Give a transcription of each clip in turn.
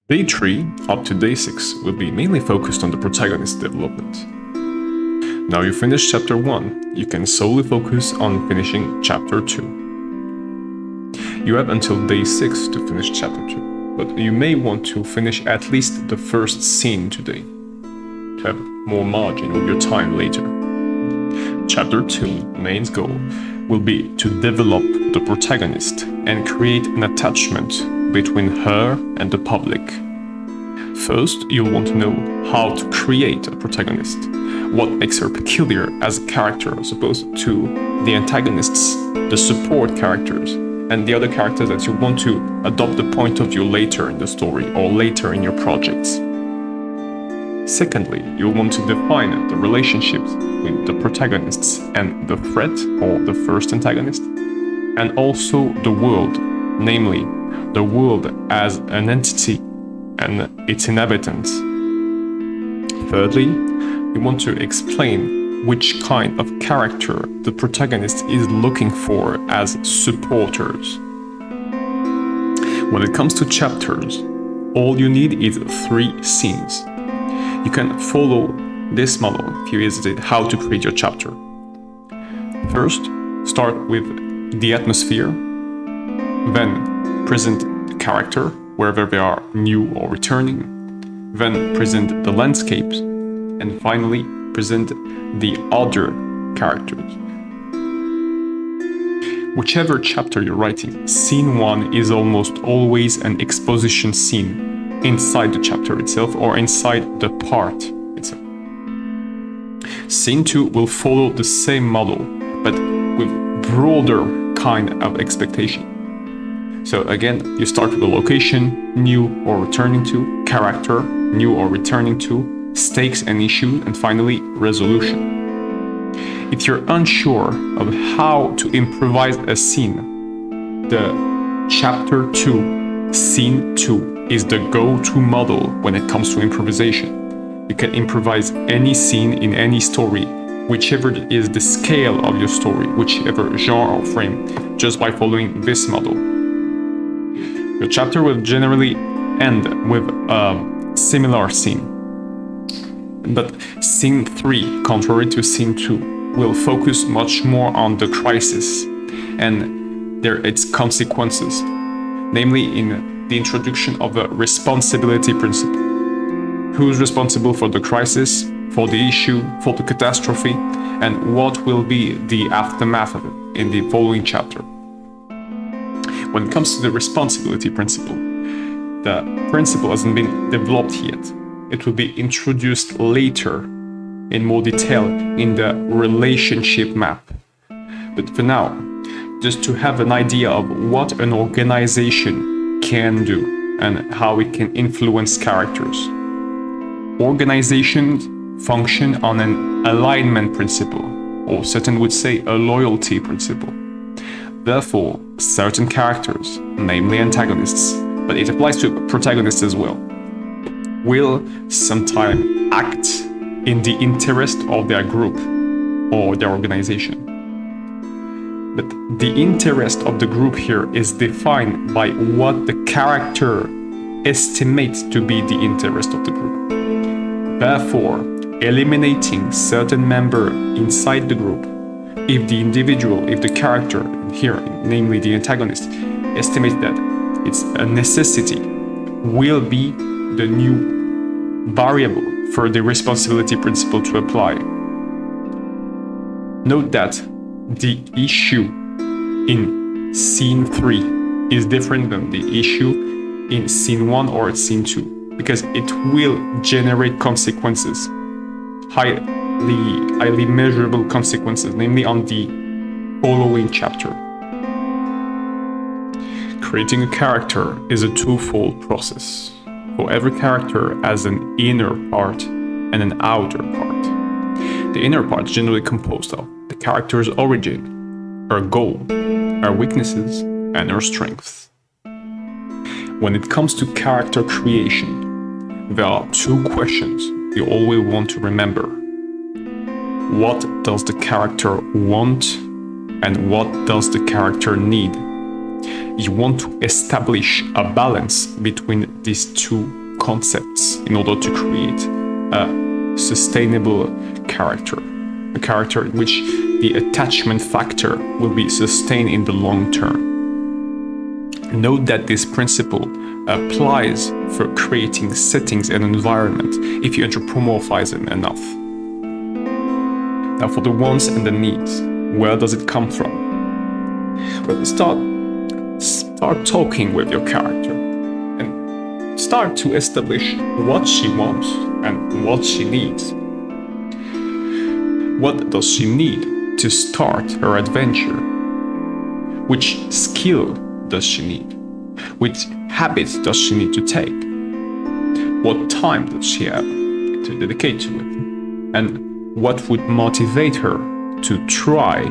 Day 3 up to day 6 will be mainly focused on the protagonist development. Now you finished chapter 1, you can solely focus on finishing chapter 2. You have until day 6 to finish chapter 2, but you may want to finish at least the first scene today, to have more margin with your time later. Chapter 2 main's goal will be to develop the protagonist and create an attachment between her and the public. First, you'll want to know how to create a protagonist, what makes her peculiar as a character as opposed to the antagonists, the support characters, and the other characters that you want to adopt the point of view later in the story or later in your projects. Secondly, you'll want to define the relationships with the protagonists and the threat or the first antagonist, and also the world, namely the world as an entity and its inhabitants. Thirdly, you want to explain which kind of character the protagonist is looking for as supporters. When it comes to chapters, all you need is 3 scenes. You can follow this model if you hesitate how to create your chapter. First, start with the atmosphere, then present the character wherever they are new or returning, then present the landscapes, and finally present the other characters. Whichever chapter you're writing, scene 1 is almost always an exposition scene inside the chapter itself or inside the part itself. Scene 2 will follow the same model, but with broader kind of expectation. So again, you start with a location, new or returning to, character, new or returning to, stakes and issue, and finally, resolution. If you're unsure of how to improvise a scene, the chapter 2, scene 2 is the go-to model when it comes to improvisation. You can improvise any scene in any story, whichever is the scale of your story, whichever genre or frame, just by following this model. Your chapter will generally end with a similar scene. But scene 3, contrary to scene 2, will focus much more on the crisis and its consequences, namely in the introduction of the responsibility principle. Who's responsible for the crisis, for the issue, for the catastrophe, and what will be the aftermath of it in the following chapter. When it comes to the responsibility principle, the principle hasn't been developed yet. It will be introduced later in more detail in the relationship map. But for now, just to have an idea of what an organization can do and how it can influence characters. Organizations function on an alignment principle, or certain would say a loyalty principle. Therefore, certain characters, namely antagonists, but it applies to protagonists as well, will sometimes act in the interest of their group or their organization. But the interest of the group here is defined by what the character estimates to be the interest of the group. Therefore, eliminating certain member inside the group, if the character here, namely the antagonist, estimates that it's a necessity, will be the new variable for the responsibility principle to apply. Note that the issue in scene 3 is different than the issue in scene 1 or scene 2, because it will generate consequences, highly measurable consequences, namely on the following chapter. Creating a character is a twofold process. For every character has an inner part and an outer part. The inner part is generally composed of the character's origin, her goal, her weaknesses, and her strengths. When it comes to character creation, there are 2 questions you always want to remember. What does the character want and what does the character need? You want to establish a balance between these two concepts in order to create a sustainable character. A character in which the attachment factor will be sustained in the long term. Note that this principle applies for creating settings and environment if you anthropomorphize them enough. Now for the wants and the needs, where does it come from? Well, start talking with your character and start to establish what she wants and what she needs. What does she need to start her adventure? Which skill does she need? Which habits does she need to take? What time does she have to dedicate to it? And what would motivate her to try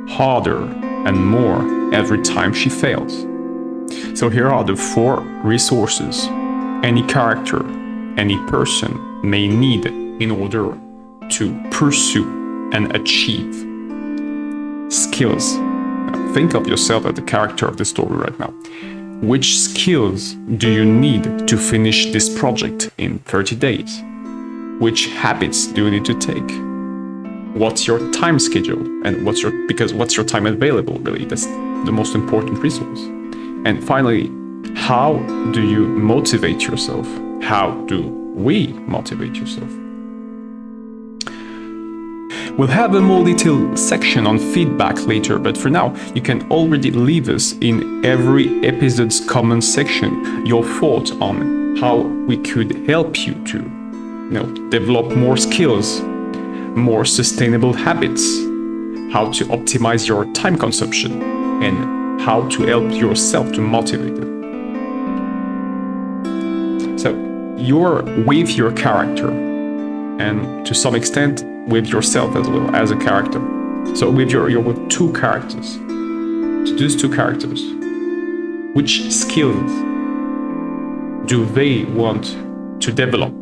harder and more every time she fails? So here are the 4 resources any character, any person may need in order to pursue and achieve skills. Now, think of yourself as the character of the story right now. Which skills do you need to finish this project in 30 days? Which habits do you need to take? What's your time schedule? And what's your time available, really? That's the most important resource. And finally, how do you motivate yourself? How do we motivate yourself? We'll have a more detailed section on feedback later, but for now, you can already leave us in every episode's comment section your thoughts on how we could help you to, develop more skills, more sustainable habits, how to optimize your time consumption, and how to help yourself to motivate it. So you're with your character, and to some extent with yourself as well as a character. So you're with 2 characters. To these 2 characters, which skills do they want to develop?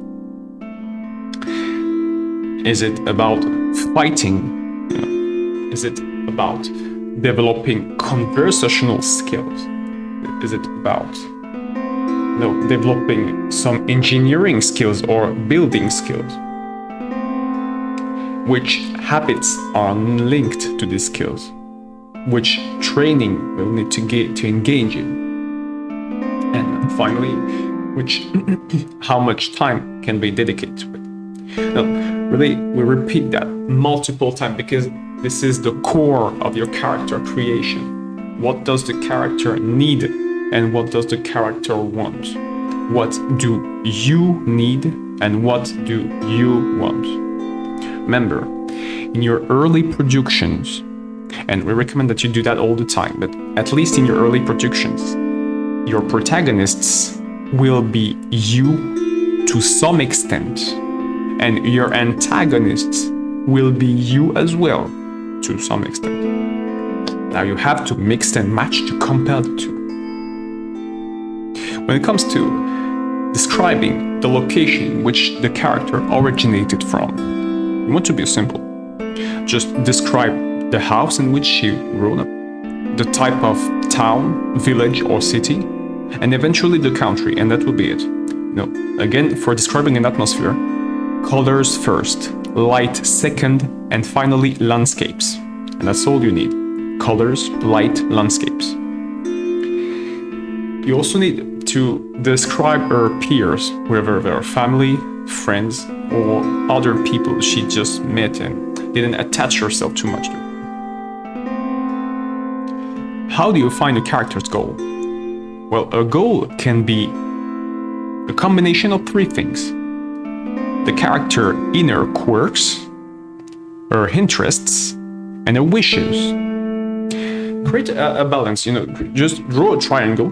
Is it about fighting? Is it about developing conversational skills? Is it about developing some engineering skills or building skills? Which habits are linked to these skills? Which training will need to engage in? And finally, how much time can be dedicated to it? Now, really, we repeat that multiple times because this is the core of your character creation. What does the character need and what does the character want? What do you need and what do you want? Remember, in your early productions, and we recommend that you do that all the time, but at least in your early productions, your protagonists will be you to some extent, and your antagonists will be you as well to some extent. Now you have to mix and match to compare the two. When it comes to describing the location in which the character originated from, you want to be simple. Just describe the house in which she grew up, the type of town, village, or city, and eventually the country, and that will be it. Again, for describing an atmosphere, colors first, light second, and finally landscapes. And that's all you need. Colors, light, landscapes. You also need to describe her peers, whether they're family, friends, or other people she just met and didn't attach herself too much to. How do you find a character's goal? Well, a goal can be a combination of 3 things. The character's inner quirks, her interests, and her wishes. Create a balance, just draw a triangle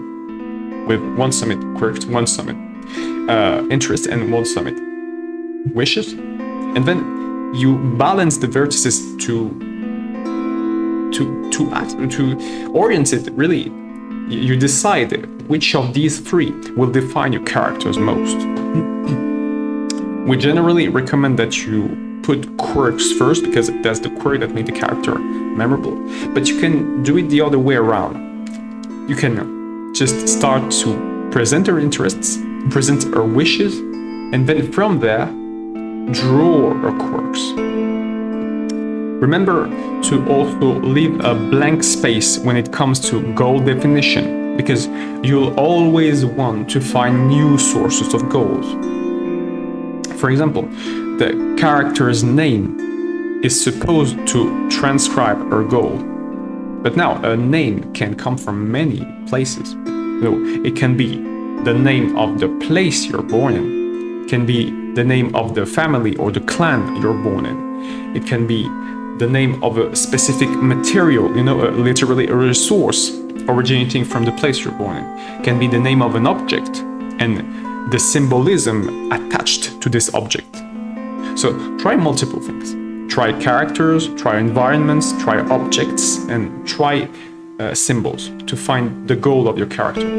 with one summit quirks, one summit interest, and one summit wishes, and then you balance the vertices to orient it. Really, you decide which of these 3 will define your characters most. We generally recommend that you put quirks first because that's the quirk that made the character memorable, but you can do it the other way around. You can just start to present her interests, present her wishes, and then from there, draw her quirks. Remember to also leave a blank space when it comes to goal definition, because you'll always want to find new sources of goals. For example, the character's name is supposed to transcribe her goal. But now, a name can come from many places. So it can be the name of the place you're born in. It can be the name of the family or the clan you're born in. It can be the name of a specific material, literally a resource originating from the place you're born in. It can be the name of an object and the symbolism attached to this object. So try multiple things. Try characters, try environments, try objects, and try symbols to find the goal of your character.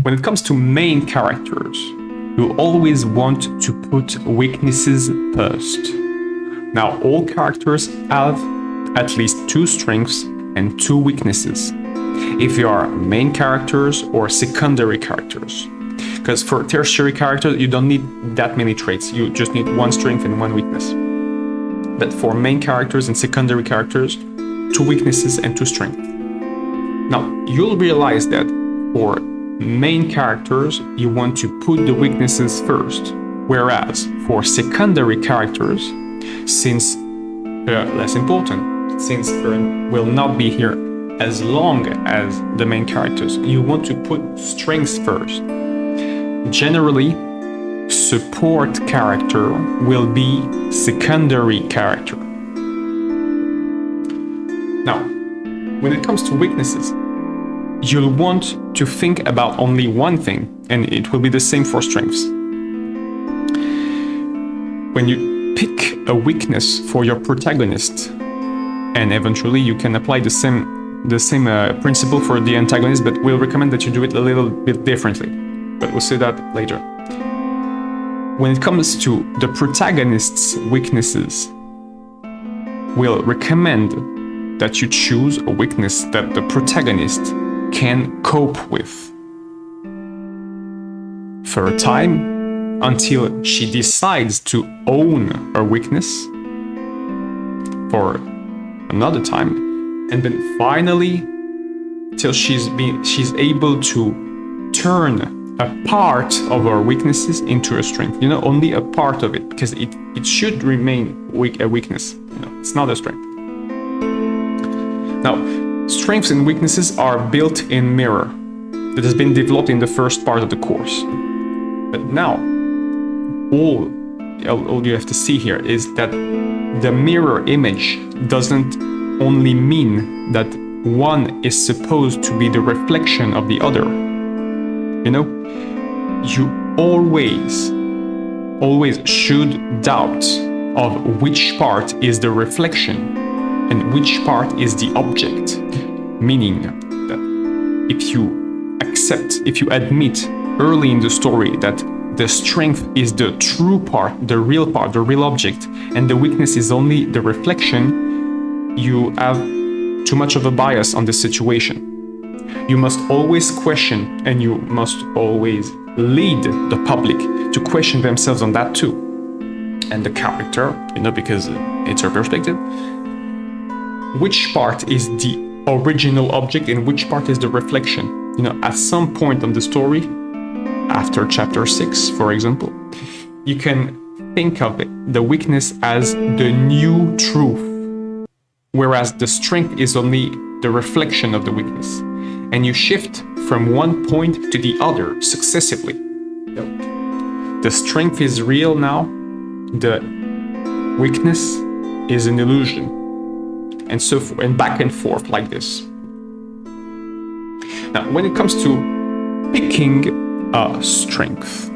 When it comes to main characters, you always want to put weaknesses first. Now, all characters have at least 2 strengths and 2 weaknesses, if you are main characters or secondary characters. Because for tertiary characters, you don't need that many traits. You just need 1 strength and 1 weakness. But for main characters and secondary characters, 2 weaknesses and 2 strengths. Now, you'll realize that for main characters, you want to put the weaknesses first. Whereas for secondary characters, since they're less important, since they will not be here as long as the main characters, you want to put strengths first. Generally, support character will be secondary character. Now, when it comes to weaknesses, you'll want to think about only one thing, and it will be the same for strengths. When you pick a weakness for your protagonist, and eventually you can apply the same principle for the antagonist, but we'll recommend that you do it a little bit differently. But we'll see that later. When it comes to the protagonist's weaknesses, we'll recommend that you choose a weakness that the protagonist can cope with for a time until she decides to own her weakness for another time, and then finally till she's able to turn a part of our weaknesses into a strength. Only a part of it, because it should remain a weakness. It's not a strength. Now, strengths and weaknesses are built-in mirror that has been developed in the first part of the course. But now, all you have to see here is that the mirror image doesn't only mean that one is supposed to be the reflection of the other. You always should doubt of which part is the reflection and which part is the object. Meaning that if you admit early in the story that the strength is the true part, the real object, and the weakness is only the reflection, you have too much of a bias on this situation. You must always question, and you must always lead the public to question themselves on that too. And the character, because it's her perspective, which part is the original object and which part is the reflection. At some point on the story, after chapter 6, for example, you can think of the weakness as the new truth, whereas the strength is only the reflection of the weakness. And you shift from one point to the other successively. The strength is real now, the weakness is an illusion, and so forth, and back and forth like this. Now, when it comes to picking a strength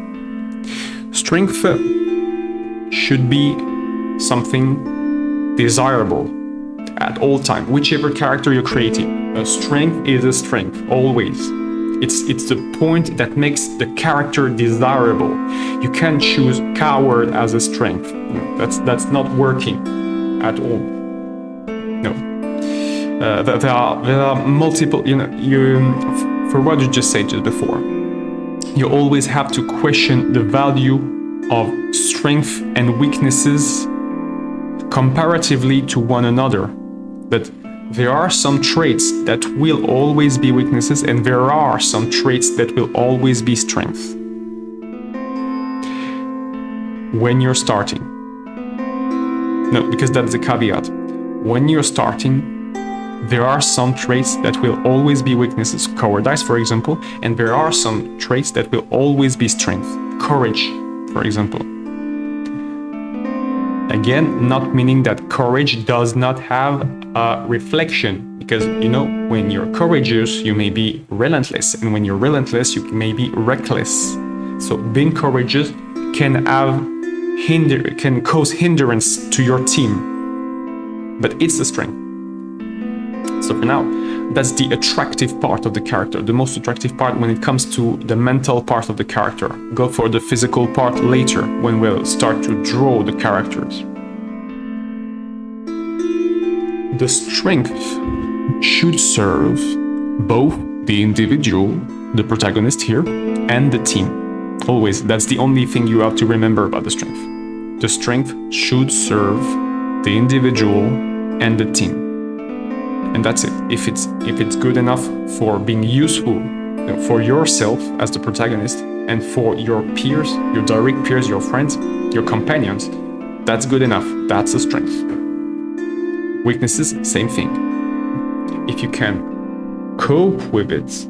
should be something desirable at all time. Whichever character you're creating, a strength is a strength, always. It's the point that makes the character desirable. You can't choose coward as a strength. That's not working at all. No. there are multiple, for what you just said just before, you always have to question the value of strength and weaknesses comparatively to one another. But there are some traits that will always be weaknesses, and there are some traits that will always be strength. When you're starting. No, because that's the caveat. When you're starting, there are some traits that will always be weaknesses, cowardice, for example, and there are some traits that will always be strength, courage, for example. Again, not meaning that courage does not have a reflection, because, when you're courageous, you may be relentless, and when you're relentless, you may be reckless. So being courageous can cause hindrance to your team, but it's a strength. So for now, that's the attractive part of the character, the most attractive part when it comes to the mental part of the character. Go for the physical part later, when we'll start to draw the characters. The strength should serve both the individual, the protagonist here, and the team. Always, that's the only thing you have to remember about the strength. The strength should serve the individual and the team. And that's it. If it's good enough for being useful for yourself as the protagonist and for your peers, your direct peers, your friends, your companions, that's good enough. That's a strength. Weaknesses, same thing. If you can cope with it,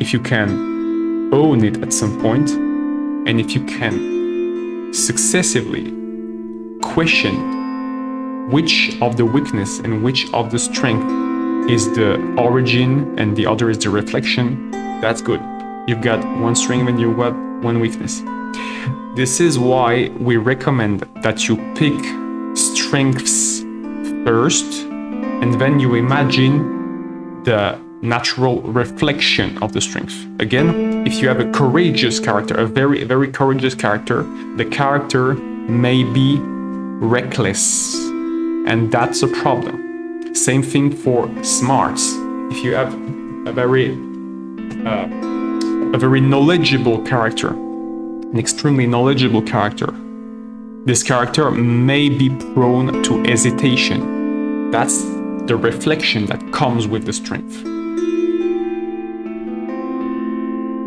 if you can own it at some point, and if you can successively question which of the weakness and which of the strength is the origin and the other is the reflection, that's good. You've got one strength and you've got one weakness. This is why we recommend that you pick strengths first, and then you imagine the natural reflection of the strength. Again, if you have a courageous character, a very, very courageous character, the character may be reckless. And that's a problem. Same thing for smarts. If you have a very knowledgeable character, an extremely knowledgeable character, this character may be prone to hesitation. That's the reflection that comes with the strength.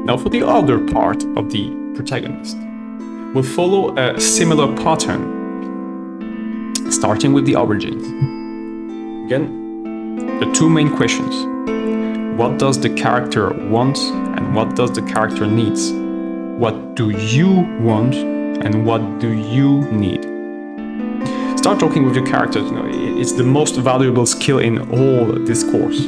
Now for the other part of the protagonist, we'll follow a similar pattern, starting with the origins. Again, the two main questions. What does the character want and what does the character needs? What do you want and what do you need? Start talking with your characters. It's the most valuable skill in all this course.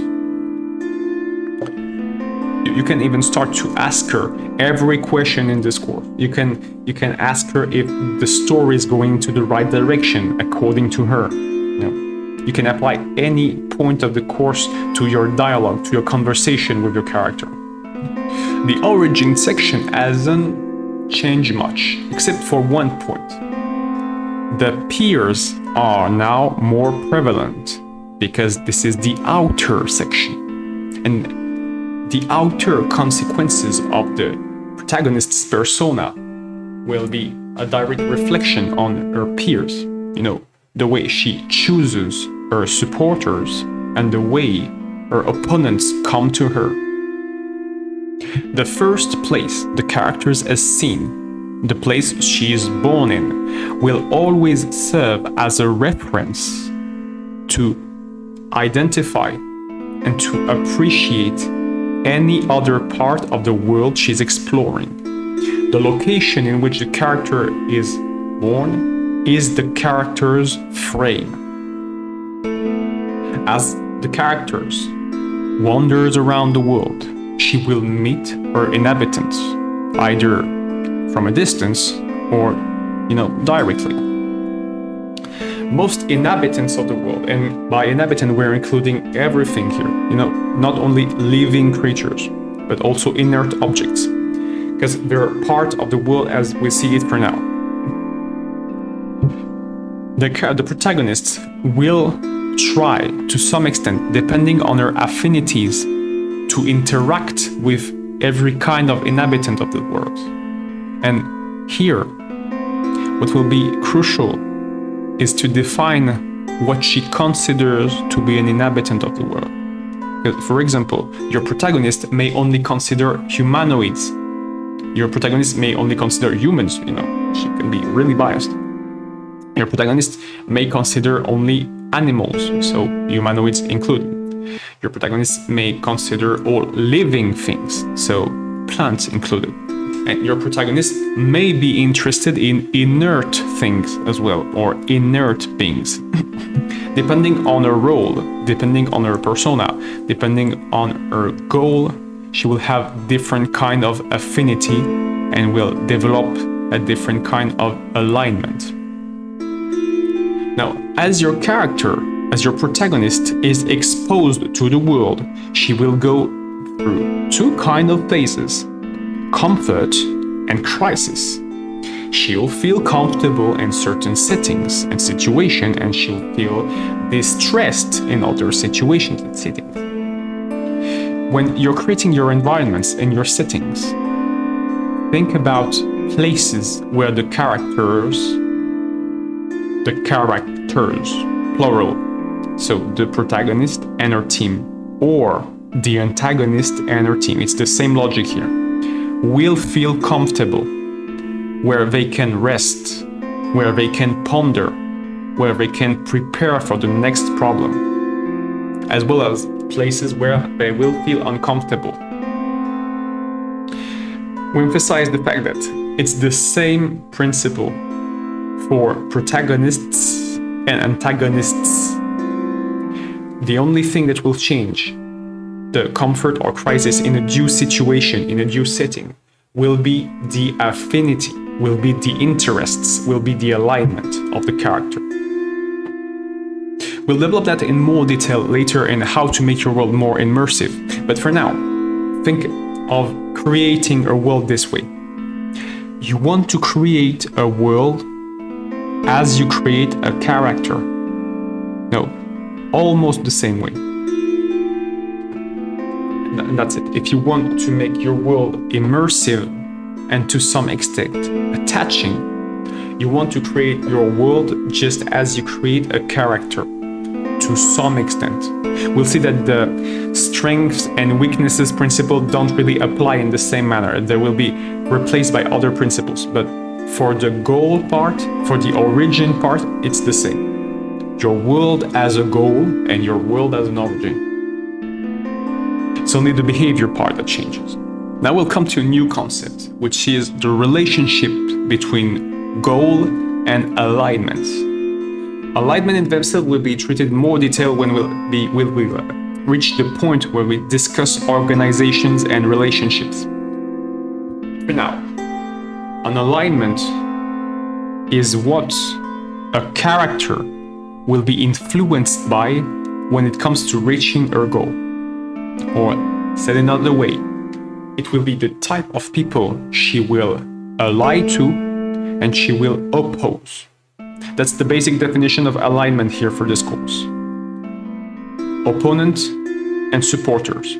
You can even start to ask her every question in this course. You can ask her if the story is going to the right direction according to her. You can apply any point of the course to your dialogue, to your conversation with your character. The origin section hasn't changed much, except for one point. The peers are now more prevalent because this is the outer section. And the outer consequences of the protagonist's persona will be a direct reflection on her peers. The way she chooses her supporters and the way her opponents come to her. The first place the character has seen, the place she is born in, will always serve as a reference to identify and to appreciate any other part of the world she's exploring. The location in which the character is born is the character's frame. As the characters wanders around the world, she will meet her inhabitants, either from a distance or, directly. Most inhabitants of the world, and by inhabitant we're including everything here, not only living creatures, but also inert objects, because they're part of the world as we see it for now. The protagonists will try, to some extent, depending on her affinities, to interact with every kind of inhabitant of the world. And here, what will be crucial is to define what she considers to be an inhabitant of the world. For example, your protagonist may only consider humanoids. Your protagonist may only consider humans, she can be really biased. Your protagonist may consider only animals, so humanoids included. Your protagonist may consider all living things, so plants included. And your protagonist may be interested in inert things as well, or inert beings. Depending on her role, depending on her persona, depending on her goal, she will have different kind of affinity and will develop a different kind of alignment. Now, as your character, as your protagonist is exposed to the world, she will go through two kind of phases: comfort and crisis. She'll feel comfortable in certain settings and situations, and she'll feel distressed in other situations and settings. When you're creating your environments and your settings, think about places where the characters, plural, so the protagonist and her team, or the antagonist and her team, it's the same logic here, will feel comfortable, where they can rest, where they can ponder, where they can prepare for the next problem, as well as places where they will feel uncomfortable. We emphasize the fact that it's the same principle for protagonists and antagonists. The only thing that will change the comfort or crisis in a due situation, in a due setting, will be the affinity, will be the interests, will be the alignment of the character. We'll develop that in more detail later in how to make your world more immersive. But for now, think of creating a world this way. You want to create a world as you create a character. No, almost the same way. And that's it. If you want to make your world immersive and to some extent attaching, you want to create your world just as you create a character to some extent. We'll see that the strengths and weaknesses principle don't really apply in the same manner. They will be replaced by other principles. But for the goal part, for the origin part, it's the same. Your world as a goal and your world as an origin. It's only the behavior part that changes. Now we'll come to a new concept, which is the relationship between goal and alignment. Alignment in themselves will be treated in more detail when we'll reach the point where we discuss organizations and relationships. For now, an alignment is what a character will be influenced by when it comes to reaching her goal. Or said another way, it will be the type of people she will ally to and she will oppose. That's the basic definition of alignment here for this course. Opponent and supporters.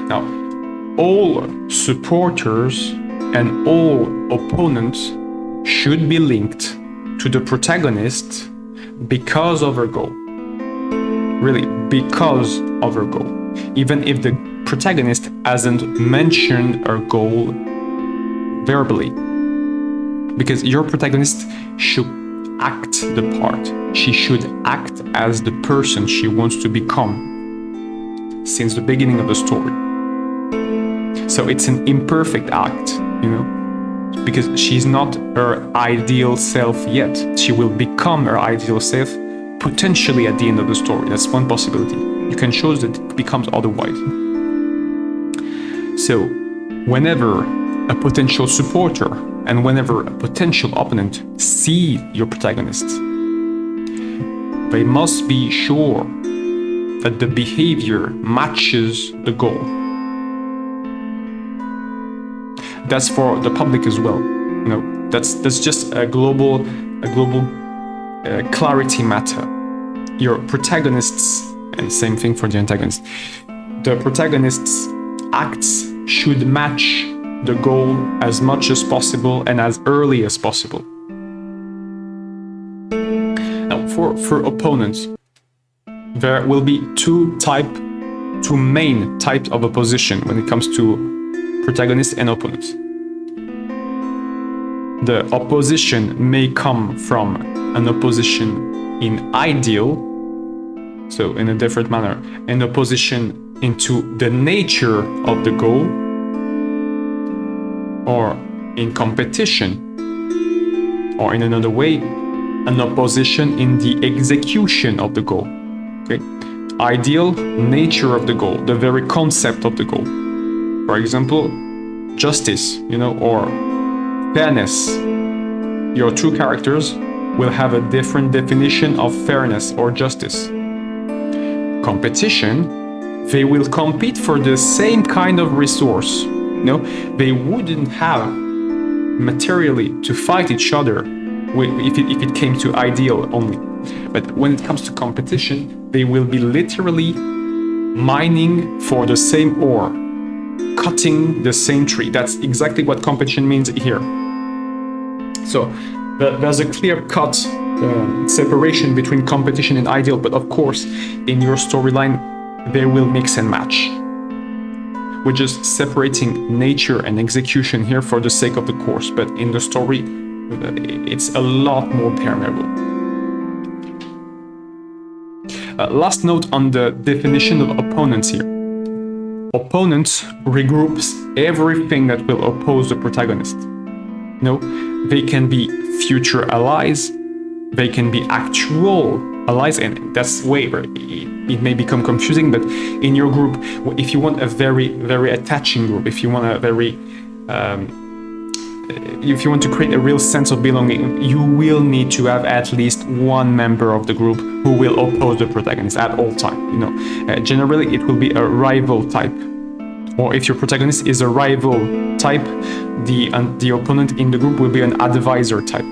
Now, all supporters and all opponents should be linked to the protagonist because of her goal. Really, because of her goal. Even if the protagonist hasn't mentioned her goal verbally. Because your protagonist should act the part. She should act as the person she wants to become since the beginning of the story. So it's an imperfect act, because she's not her ideal self yet. She will become her ideal self potentially at the end of the story. That's one possibility. You can choose that it becomes otherwise. So whenever a potential supporter and whenever a potential opponent see your protagonist, they must be sure that the behavior matches the goal. That's for the public as well. That's just a global clarity matter. your protagonists, and same thing for the antagonist, the protagonist's acts should match the goal as much as possible and as early as possible. Now, for opponents, there will be two main types of opposition when it comes to protagonists and opponents. The opposition may come from an opposition in ideal, so in a different manner, an opposition into the nature of the goal, or in competition, or in another way, an opposition in the execution of the goal. Okay? Ideal, nature of the goal, the very concept of the goal. For example, justice, or fairness. Your two characters will have a different definition of fairness or justice. Competition, they will compete for the same kind of resource. They wouldn't have materially to fight each other if it came to ideal only. But when it comes to competition, they will be literally mining for the same ore, cutting the same tree. That's exactly what competition means here. So there's a clear-cut separation between competition and ideal, but of course, in your storyline, they will mix and match. We're just separating nature and execution here for the sake of the course, but in the story, it's a lot more permeable. Last note on the definition of opponents here. Opponents regroups everything that will oppose the protagonist. They can be future allies, they can be actual allies, and that's where it may become confusing, but in your group, if you want a very, very attaching group, if you want if you want to create a real sense of belonging, you will need to have at least one member of the group who will oppose the protagonist at all times. Generally, it will be a rival type. Or if your protagonist is a rival type, the opponent in the group will be an advisor type,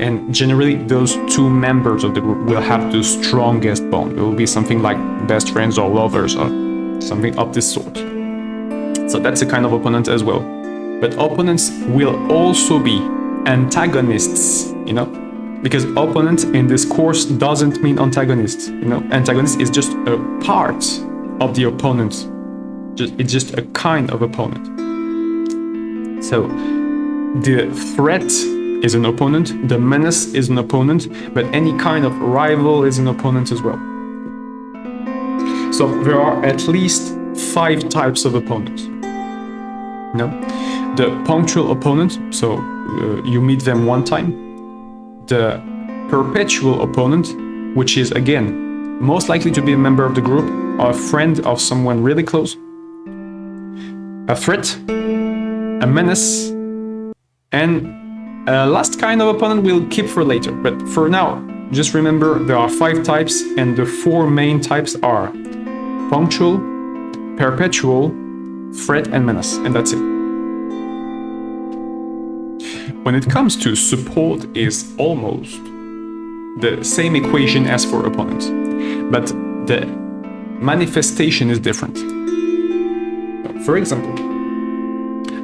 And generally, those two members of the group will have the strongest bond. It will be something like best friends or lovers or something of this sort. So that's a kind of opponent as well. But opponents will also be antagonists, because opponent in this course doesn't mean antagonist. Antagonist is just a part of the opponent. It's just a kind of opponent. So the threat is an opponent, the menace is an opponent, but any kind of rival is an opponent as well. So there are at least 5 types of opponents. The punctual opponent, so you meet them one time. The perpetual opponent, which is again most likely to be a member of the group or a friend of someone really close. A threat, a menace, and a last kind of opponent we'll keep for later. But for now, just remember there are 5 types, and the 4 main types are punctual, perpetual, threat, and menace, and that's it. When it comes to support, is almost the same equation as for opponents, but the manifestation is different. For example,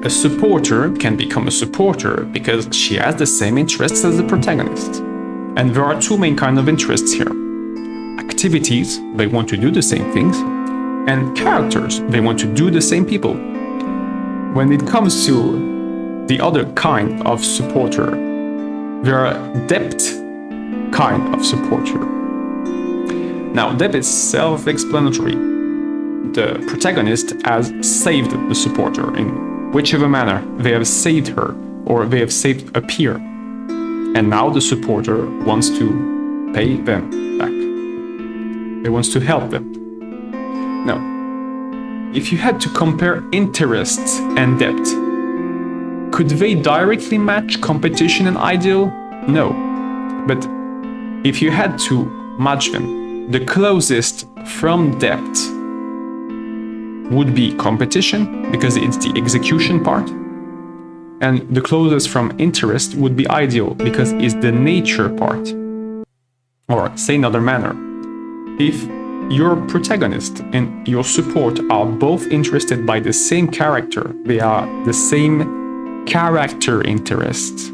a supporter can become a supporter because she has the same interests as the protagonist. And there are 2 main kinds of interests here. Activities, they want to do the same things, and characters, they want to do the same people. When it comes to the other kind of supporter, there are depth kind of supporter. Now, depth is self-explanatory. The protagonist has saved the supporter in whichever manner they have saved her or they have saved a peer. And now the supporter wants to pay them back. He wants to help them. Now, if you had to compare interests and depth, could they directly match competition and ideal? No. But if you had to match them, the closest from depth would be competition, because it's the execution part. And the closest from interest would be ideal, because it's the nature part. Or, say another manner, if your protagonist and your support are both interested by the same character, they are the same character interest,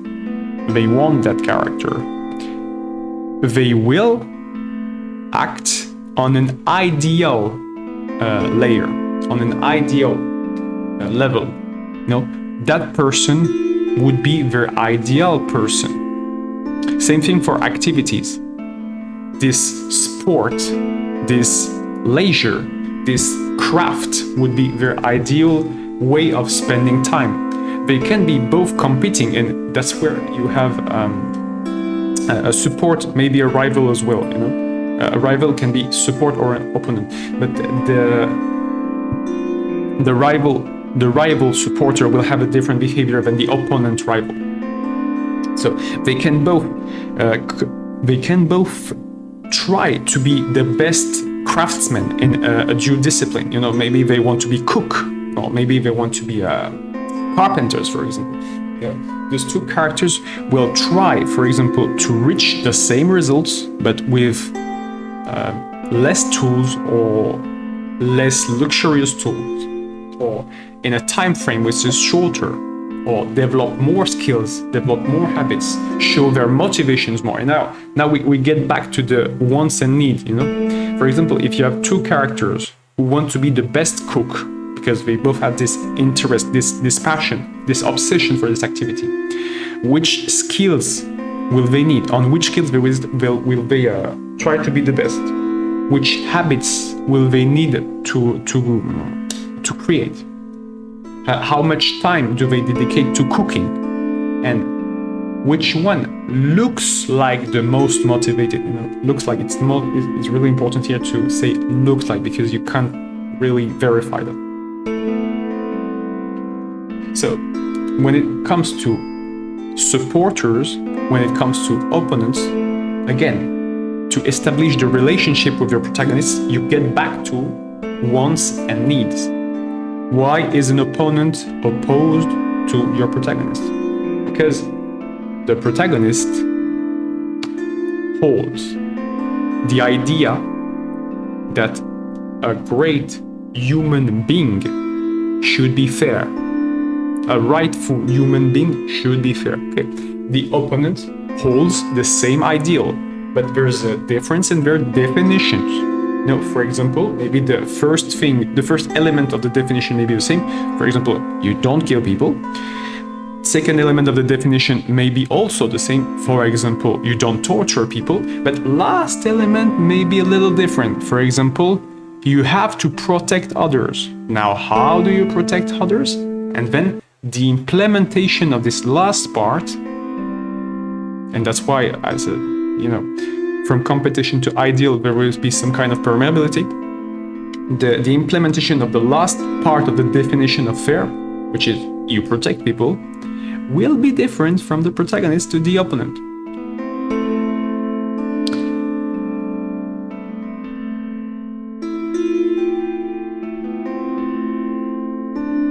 they want that character, they will act on an ideal layer, on an ideal level. That person would be their ideal person. Same thing for activities. This sport, this leisure, this craft would be their ideal way of spending time. They can be both competing, and that's where you have a support, maybe a rival as well. A rival can be support or an opponent, but the rival supporter will have a different behavior than the opponent rival. So they can both try to be the best craftsman in a due discipline. Maybe they want to be cook, or maybe they want to be carpenters, for example. These two characters will try, for example, to reach the same results, but with less tools or less luxurious tools, or in a time frame which is shorter, or develop more skills, develop more habits, show their motivations more. And now we get back to the wants and needs. For example, if you have two characters who want to be the best cook because they both have this interest, this passion, this obsession for this activity, which skills will they need? On which skills will they try to be the best? Which habits will they need to create? How much time do they dedicate to cooking? And which one looks like the most motivated? Looks like it's really important here to say looks like, because you can't really verify that. So when it comes to supporters, when it comes to opponents, again, to establish the relationship with your protagonist, you get back to wants and needs. Why is an opponent opposed to your protagonist? Because the protagonist holds the idea that a great human being should be fair. A rightful human being should be fair. Okay. The opponent holds the same ideal, but there's a difference in their definitions. For example, maybe the first element of the definition may be the same. For example, you don't kill people. Second element of the definition may be also the same. For example, you don't torture people. But last element may be a little different. For example, you have to protect others. Now, how do you protect others? And then the implementation of this last part, and that's why, as from competition to ideal, there will be some kind of permeability. The implementation of the last part of the definition of fair, which is you protect people, will be different from the protagonist to the opponent.